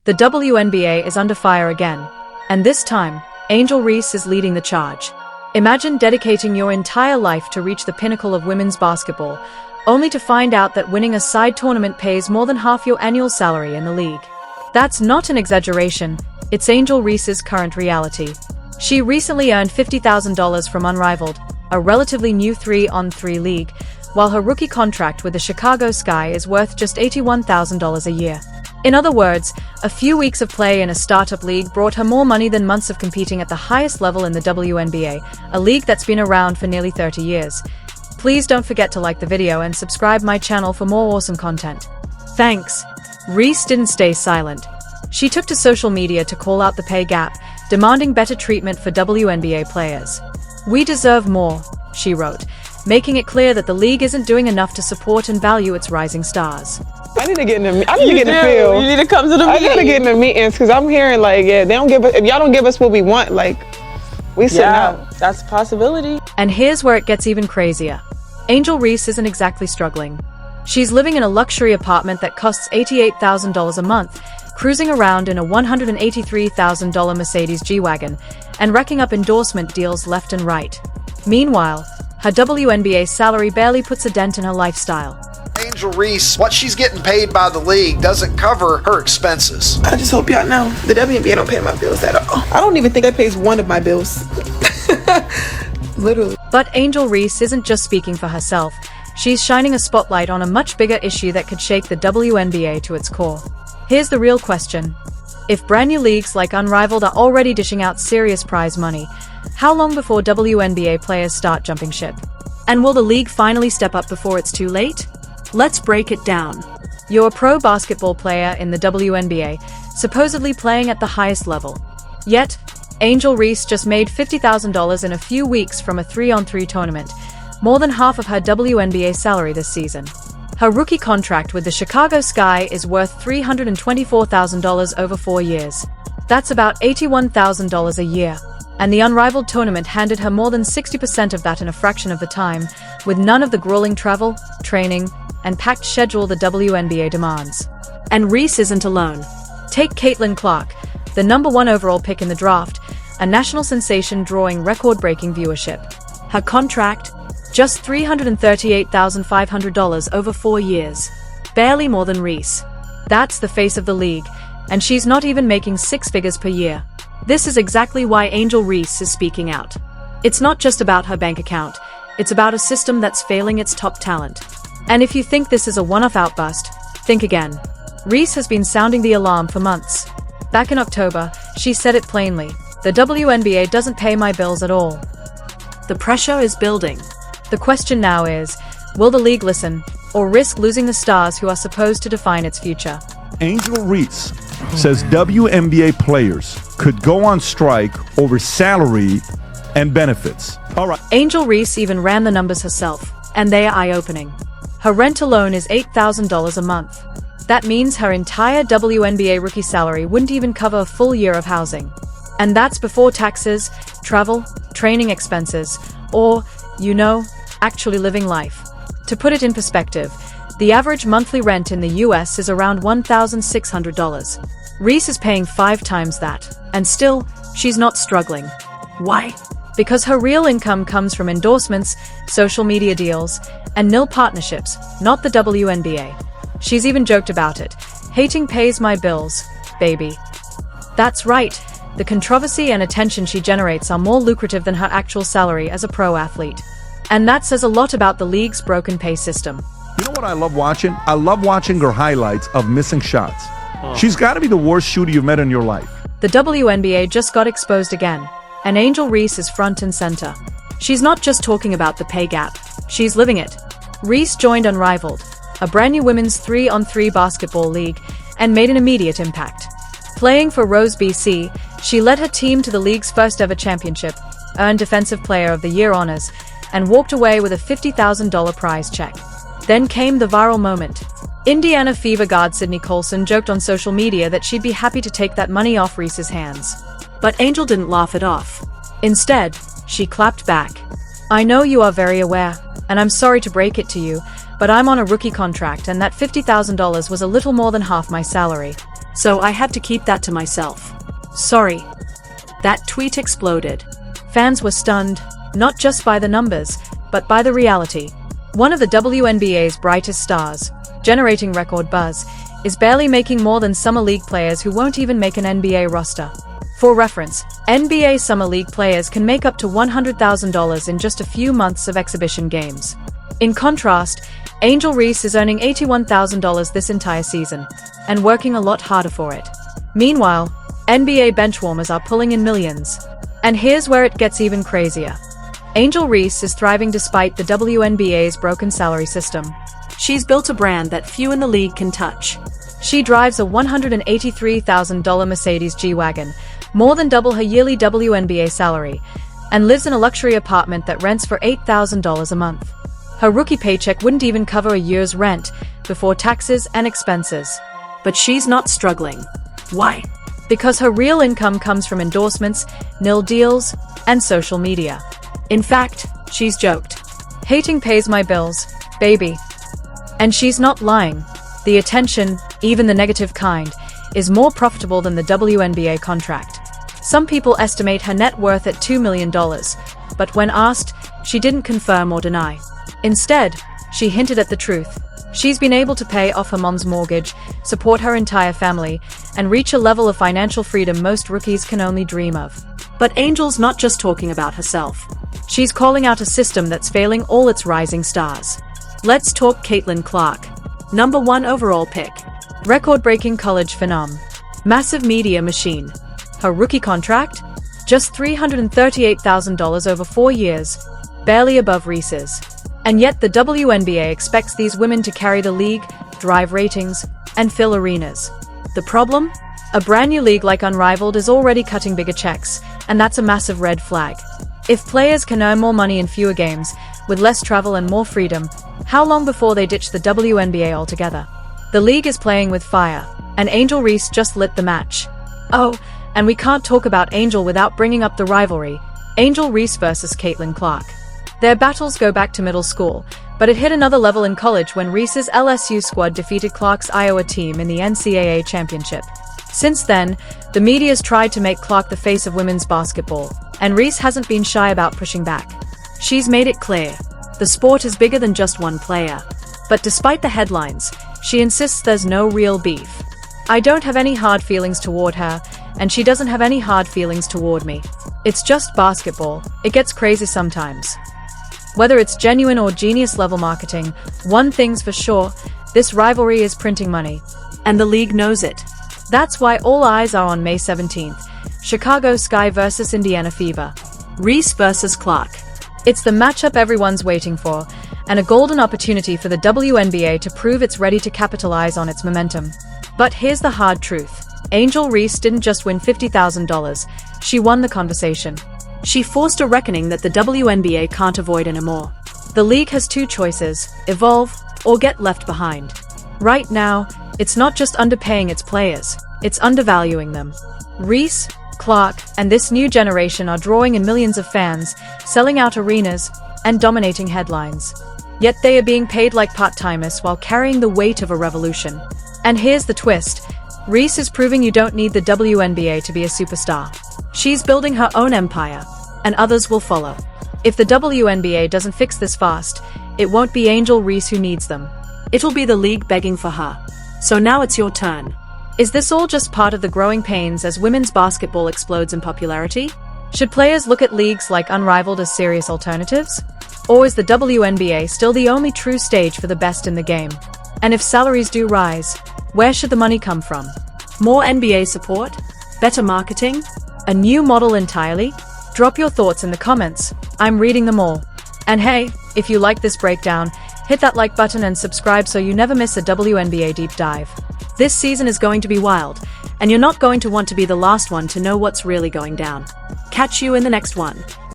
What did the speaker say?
The WNBA is under fire again, and this time, Angel Reese is leading the charge. Imagine dedicating your entire life to reach the pinnacle of women's basketball, only to find out that winning a side tournament pays more than half your annual salary in the league. That's not an exaggeration, it's Angel Reese's current reality. She recently earned $50,000 from Unrivaled, a relatively new 3-on-3 league, while her rookie contract with the Chicago Sky is worth just $81,000 a year. In other words, a few weeks of play in a startup league brought her more money than months of competing at the highest level in the WNBA, a league that's been around for nearly 30 years. Please don't forget to like the video and subscribe my channel for more awesome content. Thanks. Reese didn't stay silent. She took to social media to call out the pay gap, demanding better treatment for WNBA players. "We deserve more," she wrote, making it clear that the league isn't doing enough to support and value its rising stars. I need to get in the field. You need to come to the meetings. I gotta get in the meetings because I'm hearing like, yeah, they don't give us, if y'all don't give us what we want, like, we sitting out. That's a possibility. And here's where it gets even crazier. Angel Reese isn't exactly struggling. She's living in a luxury apartment that costs $88,000 a month, cruising around in a $183,000 Mercedes G-Wagon, and racking up endorsement deals left and right. Meanwhile, her WNBA salary barely puts a dent in her lifestyle. Angel Reese, what she's getting paid by the league doesn't cover her expenses. I just hope y'all know the WNBA don't pay my bills at all. I don't even think that pays one of my bills. Literally. But Angel Reese isn't just speaking for herself. She's shining a spotlight on a much bigger issue that could shake the WNBA to its core. Here's the real question. If brand new leagues like Unrivaled are already dishing out serious prize money, how long before WNBA players start jumping ship? And will the league finally step up before it's too late? Let's break it down. You're a pro basketball player in the WNBA, supposedly playing at the highest level. Yet, Angel Reese just made $50,000 in a few weeks from a 3-on-3 tournament, more than half of her WNBA salary this season. Her rookie contract with the Chicago Sky is worth $324,000 over 4 years. That's about $81,000 a year. And the Unrivaled tournament handed her more than 60% of that in a fraction of the time, with none of the grueling travel, training, and packed schedule the WNBA demands. And Reese isn't alone. Take Caitlin Clark, the #1 overall pick in the draft, a national sensation drawing record-breaking viewership. Her contract? Just $338,500 over 4 years. Barely more than Reese. That's the face of the league, and she's not even making 6 figures per year. This is exactly why Angel Reese is speaking out. It's not just about her bank account, it's about a system that's failing its top talent. And if you think this is a one-off outburst, think again. Reese has been sounding the alarm for months. Back in October, she said it plainly, "The WNBA doesn't pay my bills at all." The pressure is building. The question now is, will the league listen, or risk losing the stars who are supposed to define its future? Angel Reese says WNBA players could go on strike over salary and benefits. All right. Angel Reese even ran the numbers herself, and they are eye-opening. Her rent alone is $8,000 a month. That means her entire WNBA rookie salary wouldn't even cover a full year of housing. And that's before taxes, travel, training expenses, or, actually living life. To put it in perspective, the average monthly rent in the US is around $1,600. Reese is paying 5 times that, and still, she's not struggling. Why? Because her real income comes from endorsements, social media deals, and nil partnerships, not the WNBA. She's even joked about it. "Hating pays my bills, baby." That's right. The controversy and attention she generates are more lucrative than her actual salary as a pro athlete. And that says a lot about the league's broken pay system. You know what I love watching? I love watching her highlights of missing shots. She's got to be the worst shooter you've met in your life. The WNBA just got exposed again, and Angel Reese is front and center. She's not just talking about the pay gap, she's living it. Reese joined Unrivaled, a brand new women's 3-on-3 basketball league, and made an immediate impact. Playing for Rose, BC, she led her team to the league's first ever championship, earned Defensive Player of the Year honors, and walked away with a $50,000 prize check. Then came the viral moment. Indiana Fever guard Sydney Colson joked on social media that she'd be happy to take that money off Reese's hands. But Angel didn't laugh it off. Instead, she clapped back. "I know you are very aware, and I'm sorry to break it to you, but I'm on a rookie contract and that $50,000 was a little more than half my salary. So I had to keep that to myself. Sorry. That tweet exploded. Fans were stunned, not just by the numbers, but by the reality. One of the WNBA's brightest stars, generating record buzz, is barely making more than Summer League players who won't even make an NBA roster. For reference, NBA Summer League players can make up to $100,000 in just a few months of exhibition games. In contrast, Angel Reese is earning $81,000 this entire season, and working a lot harder for it. Meanwhile, NBA benchwarmers are pulling in millions. And here's where it gets even crazier. Angel Reese is thriving despite the WNBA's broken salary system. She's built a brand that few in the league can touch. She drives a $183,000 Mercedes G-Wagon, more than double her yearly WNBA salary, and lives in a luxury apartment that rents for $8,000 a month. Her rookie paycheck wouldn't even cover a year's rent, before taxes and expenses. But she's not struggling. Why? Because her real income comes from endorsements, nil deals, and social media. In fact, she's joked. Hating pays my bills, baby. And she's not lying. The attention, even the negative kind, is more profitable than the WNBA contract. Some people estimate her net worth at $2 million, but when asked, she didn't confirm or deny. Instead, she hinted at the truth. She's been able to pay off her mom's mortgage, support her entire family, and reach a level of financial freedom most rookies can only dream of. But Angel's not just talking about herself. She's calling out a system that's failing all its rising stars. Let's talk Caitlin Clark. #1 overall pick. Record-breaking college phenom. Massive media machine. Her rookie contract? Just $338,000 over 4 years. Barely above Reese's. And yet the WNBA expects these women to carry the league, drive ratings, and fill arenas. The problem? A brand new league like Unrivaled is already cutting bigger checks, and that's a massive red flag. If players can earn more money in fewer games, with less travel and more freedom, how long before they ditch the WNBA altogether? The league is playing with fire, and Angel Reese just lit the match. Oh, and we can't talk about Angel without bringing up the rivalry, Angel Reese versus Caitlin Clark. Their battles go back to middle school, but it hit another level in college when Reese's LSU squad defeated Clark's Iowa team in the NCAA championship. Since then, the media's tried to make Clark the face of women's basketball, and Reese hasn't been shy about pushing back. She's made it clear, the sport is bigger than just one player. But despite the headlines, she insists there's no real beef. I don't have any hard feelings toward her, and she doesn't have any hard feelings toward me. It's just basketball, it gets crazy sometimes. Whether it's genuine or genius-level marketing, one thing's for sure, this rivalry is printing money. And the league knows it. That's why all eyes are on May 17th, Chicago Sky versus Indiana Fever. Reese versus Clark. It's the matchup everyone's waiting for, and a golden opportunity for the WNBA to prove it's ready to capitalize on its momentum. But here's the hard truth. Angel Reese didn't just win $50,000, she won the conversation. She forced a reckoning that the WNBA can't avoid anymore. The league has two choices, evolve or get left behind. Right now, it's not just underpaying its players, it's undervaluing them. Reese, Clark, and this new generation are drawing in millions of fans, selling out arenas, and dominating headlines. Yet they are being paid like part-timers while carrying the weight of a revolution. And here's the twist. Reese is proving you don't need the WNBA to be a superstar. She's building her own empire, and others will follow. If the WNBA doesn't fix this fast, it won't be Angel Reese who needs them. It'll be the league begging for her. So now it's your turn. Is this all just part of the growing pains as women's basketball explodes in popularity? Should players look at leagues like Unrivaled as serious alternatives? Or is the WNBA still the only true stage for the best in the game? And if salaries do rise, where should the money come from? More NBA support? Better marketing? A new model entirely? Drop your thoughts in the comments. I'm reading them all. And hey, if you like this breakdown, hit that like button and subscribe so you never miss a WNBA deep dive. This season is going to be wild, and you're not going to want to be the last one to know what's really going down. Catch you in the next one.